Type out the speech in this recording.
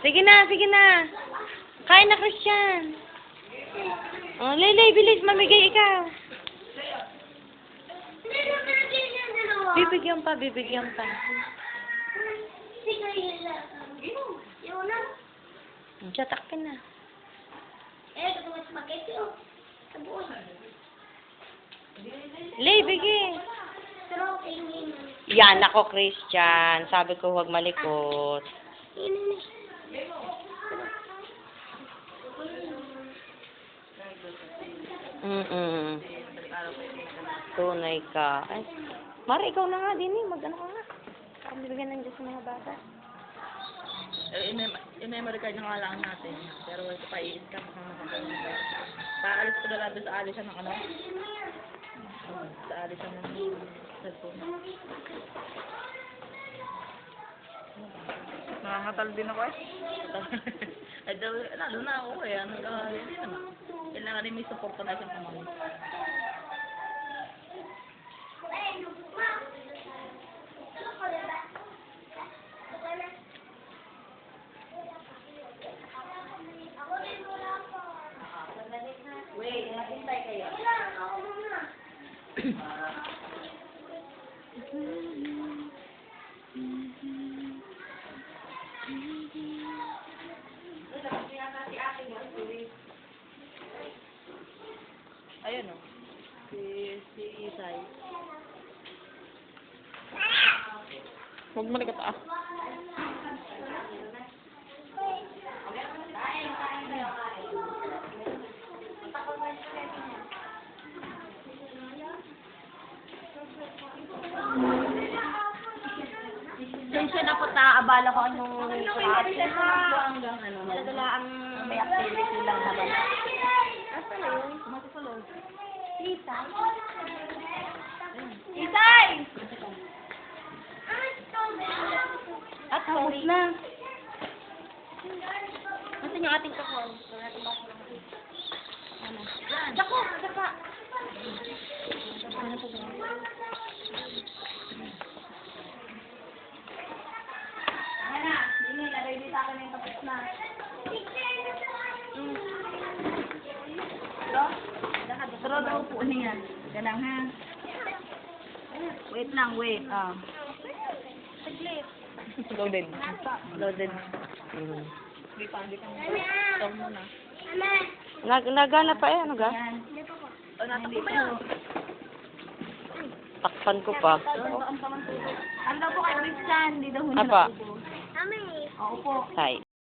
Sige na, sige na. Kain na, Christian. Oh, Lele, bilis, mamigay ikaw. Bibigyan pa, bibigyan pa. Siya, takpin na. Lay, bigay. Yan ako, Christian. Sabi ko, huwag malikot. Tunay ka. Ay, Mara, ikaw na nga din eh. Mag-ano ka nga. Kung bibigyan ng Diyos sa mga bata. In-memory nga lang natin. Pero ito pa i-scam ka makakalimutan. Paalis ko na lang doon sa alis siya ng ano. Sa alis siya ng cellphone. Nangangatal din ako eh. Ay, lalo na ako eh. Ano ka, hindi naman. Kailangan din may support na siyang pamangin. Wait, nakintay kayo. Ayun o. Si Isay. Huwag mo nagkataas. Sensya na po abala ko anong hanggang ano. Dala ang may activity lang naman. Asa na yun? Matusulog. Isay? Isay! At sorry. Na. Nasaan yung ating kakon? Ano? Dako! Daka! Ano po ba? Ready sa akin yung tapos na. Pero daw po niya. Ganang ha. Wait lang, wait. Saglit. Loaded. Loaded. Hindi pa ito muna. Nagana pa eh. Ano ga? Yan. O, natakbo ba yun? Takpan ko pa. Ano daw po kay Christian? Hindi daw niya Apa? nakupo. Oo po. Tay.